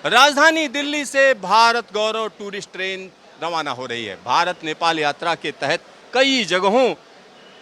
राजधानी दिल्ली से भारत गौरव tourist train रवाना हो रही है। भारत नेपाल यात्रा के तहत कई जगहों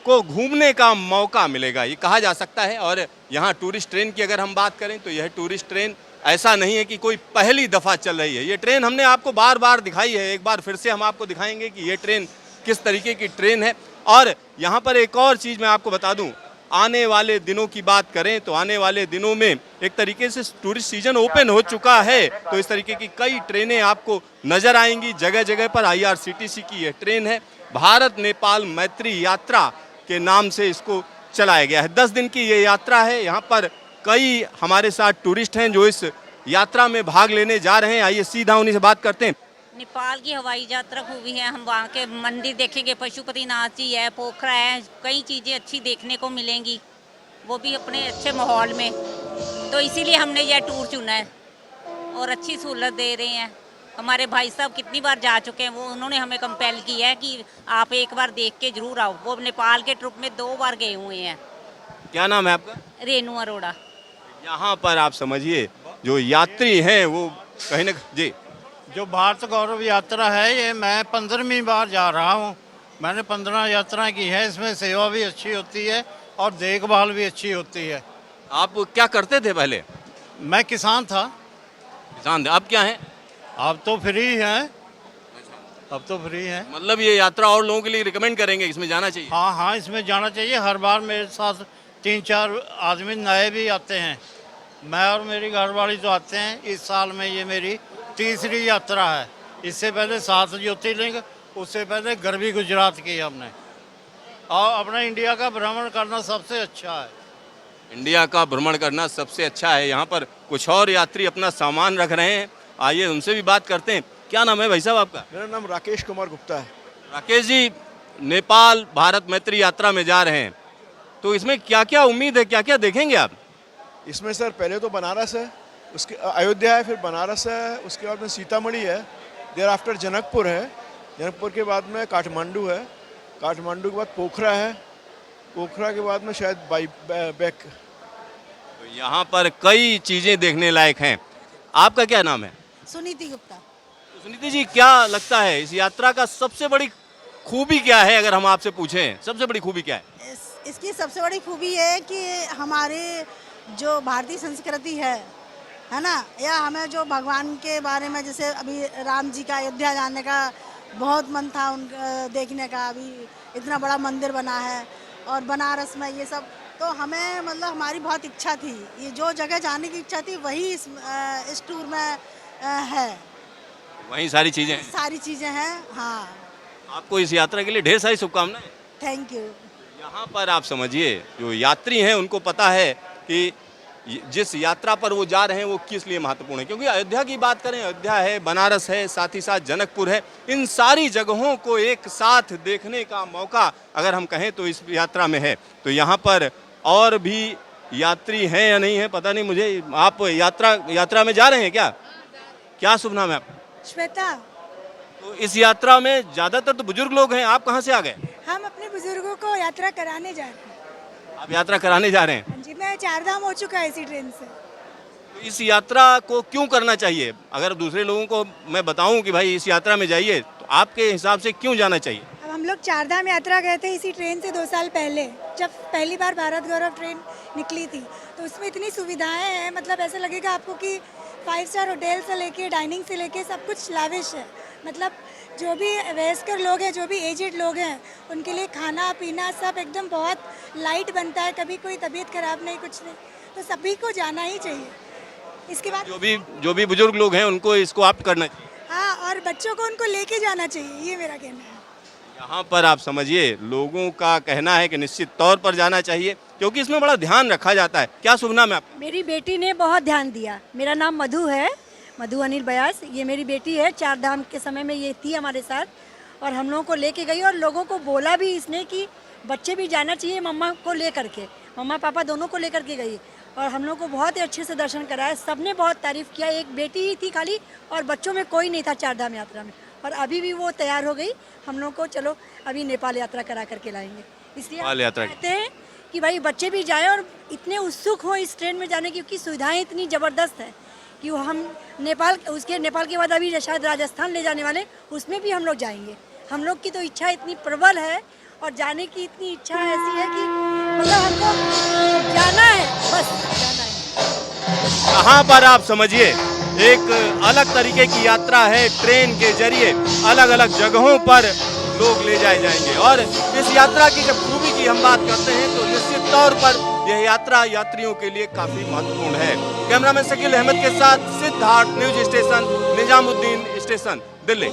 को घूमने का मौका मिलेगा, ये कहा जा सकता है। और यहाँ टूरिस्ट ट्रेन की अगर हम बात करें तो यह टूरिस्ट ट्रेन ऐसा नहीं है कि कोई पहली दफ़ा चल रही है। ये ट्रेन हमने आपको बार बार दिखाई है, एक बार फिर से हम आपको दिखाएंगे कि ये ट्रेन किस तरीके की ट्रेन है। और यहाँ पर एक और चीज़ मैं आपको बता दूँ, आने वाले दिनों की बात करें तो आने वाले दिनों में एक तरीके से टूरिस्ट सीजन ओपन हो चुका है, तो इस तरीके की कई ट्रेनें आपको नजर आएंगी जगह जगह पर। IRCTC की यह ट्रेन है, भारत नेपाल मैत्री यात्रा के नाम से इसको चलाया गया है। 10 दिन की ये यात्रा है। यहाँ पर कई हमारे साथ टूरिस्ट हैं जो इस यात्रा में भाग लेने जा रहे हैं। आइए सीधा उन्हीं से बात करते हैं। नेपाल की हवाई यात्रा खूबी है, हम वहाँ के मंदिर देखेंगे, पशुपतिनाथ जी है, पोखरा है, कई चीज़ें अच्छी देखने को मिलेंगी, वो भी अपने अच्छे माहौल में। तो इसीलिए हमने यह टूर चुना है और अच्छी सहूलत दे रहे हैं। हमारे भाई साहब कितनी बार जा चुके हैं, वो उन्होंने हमें कंपेल किया है कि आप एक बार देख के जरूर आओ। वो नेपाल के ट्रिप में 2 बार गए हुए हैं। क्या नाम है आपका? रेनू अरोड़ा। यहाँ पर आप समझिए जो यात्री हैं वो कहीं ना जी, जो भारत गौरव यात्रा है ये मैं 15वीं बार जा रहा हूँ। मैंने 15 यात्राएं की है। इसमें सेवा भी अच्छी होती है और देखभाल भी अच्छी होती है। आप क्या करते थे पहले? मैं किसान था। किसान थे, अब क्या है? अब तो फ्री हैं। अब तो फ्री हैं। मतलब ये यात्रा और लोगों के लिए रिकमेंड करेंगे, इसमें जाना चाहिए? हाँ हाँ, इसमें जाना चाहिए। हर बार मेरे साथ 3-4 आदमी नए भी आते हैं। मैं और मेरी घरवाली तो आते हैं। इस साल में ये मेरी तीसरी यात्रा है। इससे पहले 7 ज्योतिर्लिंग, उससे पहले गरबी गुजरात की हमने। और अपना इंडिया का भ्रमण करना सबसे अच्छा है। इंडिया का भ्रमण करना सबसे अच्छा है। यहाँ पर कुछ और यात्री अपना सामान रख रहे हैं, आइए उनसे भी बात करते हैं। क्या नाम है भाई साहब आपका? मेरा नाम राकेश कुमार गुप्ता है। राकेश जी, नेपाल भारत मैत्री यात्रा में जा रहे हैं, तो इसमें क्या क्या उम्मीद है, क्या क्या देखेंगे आप? इसमें सर पहले तो बनारस है, उसके अयोध्या है, फिर बनारस है, उसके बाद में सीतामढ़ी है, देर आफ्टर जनकपुर है, जनकपुर के बाद में काठमांडू है, काठमांडू के बाद पोखरा है, पोखरा के बाद में शायद बैक। तो यहाँ पर कई चीज़ें देखने लायक हैं। आपका क्या नाम है? सुनीति गुप्ता। तो सुनीति जी, क्या लगता है इस यात्रा का सबसे बड़ी खूबी क्या है? अगर हम आपसे पूछें सबसे बड़ी खूबी क्या है? इसकी सबसे बड़ी खूबी है कि हमारे जो भारतीय संस्कृति है ना, या हमें जो भगवान के बारे में, जैसे अभी राम जी का अयोध्या जाने का बहुत मन था उनका देखने का, अभी इतना बड़ा मंदिर बना है, और बनारस में ये सब, तो हमें मतलब हमारी बहुत इच्छा थी, ये जो जगह जाने की इच्छा थी वही इस टूर में है। वही सारी चीज़ें हैं? सारी चीज़ें हैं, हाँ। आपको इस यात्रा के लिए ढेर सारी शुभकामनाएं। Thank you. यहाँ पर आप समझिए जो यात्री हैं उनको पता है कि जिस यात्रा पर वो जा रहे हैं वो किस लिए महत्वपूर्ण है। क्योंकि अयोध्या की बात करें, अयोध्या है, बनारस है, साथ ही साथ जनकपुर है, इन सारी जगहों को एक साथ देखने का मौका अगर हम कहें तो इस यात्रा में है। तो यहाँ पर और भी यात्री हैं या नहीं है पता नहीं मुझे। आप यात्रा में जा रहे हैं क्या? क्या शुभ नाम है आपका? श्वेता। तो इस यात्रा में ज़्यादातर तो बुजुर्ग लोग हैं, आप कहाँ से आ गए? हम अपने बुजुर्गों को यात्रा कराने जा रहे हैं। आप यात्रा कराने जा रहे हैं? हाँ जी, मैं 4 धाम हो चुका है इसी ट्रेन से। तो इस यात्रा को क्यों करना चाहिए? अगर दूसरे लोगों को मैं बताऊं कि भाई इस यात्रा में जाइए, तो आपके हिसाब से क्यों जाना चाहिए? अब हम लोग 4 धाम यात्रा गए थे इसी ट्रेन से 2 साल पहले, जब पहली बार भारत गौरव ट्रेन निकली थी। तो उसमें इतनी सुविधाएं हैं, मतलब ऐसा लगेगा आपको कि 5 स्टार होटल से लेके डाइनिंग से लेके सब कुछ लाविश है। मतलब जो भी वयस्कर लोग हैं, जो भी एजेड लोग हैं, उनके लिए खाना पीना सब एकदम बहुत लाइट बनता है, कभी कोई तबीयत खराब नहीं, कुछ नहीं। तो सभी को जाना ही चाहिए। इसके बाद जो भी बुजुर्ग लोग हैं उनको इसको ऑप्ट करना चाहिए। हाँ, और बच्चों को उनको लेके जाना चाहिए, ये मेरा कहना है। यहाँ पर आप समझिए लोगों का कहना है कि निश्चित तौर पर जाना चाहिए, क्योंकि इसमें बड़ा ध्यान रखा जाता है। क्या शुभ नाम है आपका? मेरी बेटी ने बहुत ध्यान दिया। मेरा नाम मधु है, मधु अनिल बयास। ये मेरी बेटी है। 4 धाम के समय में ये थी हमारे साथ, और हम लोगों को लेके गई, और लोगों को बोला भी इसने कि बच्चे भी जाना चाहिए मम्मा को ले करके। मम्मा पापा दोनों को लेकर के गई, और हम लोग को बहुत ही अच्छे से दर्शन कराया। सबने बहुत तारीफ़ किया। एक बेटी ही थी खाली, और बच्चों में कोई नहीं था 4 धाम यात्रा में। और अभी भी वो तैयार हो गई। हम लोग को चलो अभी नेपाल यात्रा करा करके लाएंगे, इसलिए नेपाल यात्रा कहते हैं कि भाई बच्चे भी जाए और इतने उत्सुक हो इस ट्रेन में जाने की, क्योंकि सुविधाएं इतनी ज़बरदस्त है कि वो हम नेपाल के बाद अभी शायद राजस्थान ले जाने वाले, उसमें भी हम लोग जाएंगे। हम लोग की तो इच्छा इतनी प्रबल है और जाने की इतनी इच्छा ऐसी है कि मतलब हमको जाना है, बस जाना है। कहाँ पर आप समझिए एक अलग तरीके की यात्रा है, ट्रेन के जरिए अलग अलग जगहों पर लोग ले जाए जाएंगे। और इस यात्रा की जब खूबी की हम बात करते हैं तो निश्चित तौर पर यह यात्रा यात्रियों के लिए काफी महत्वपूर्ण है। कैमरामैन शकील अहमद के साथ Siddharth, news station Nizamuddin station, Delhi.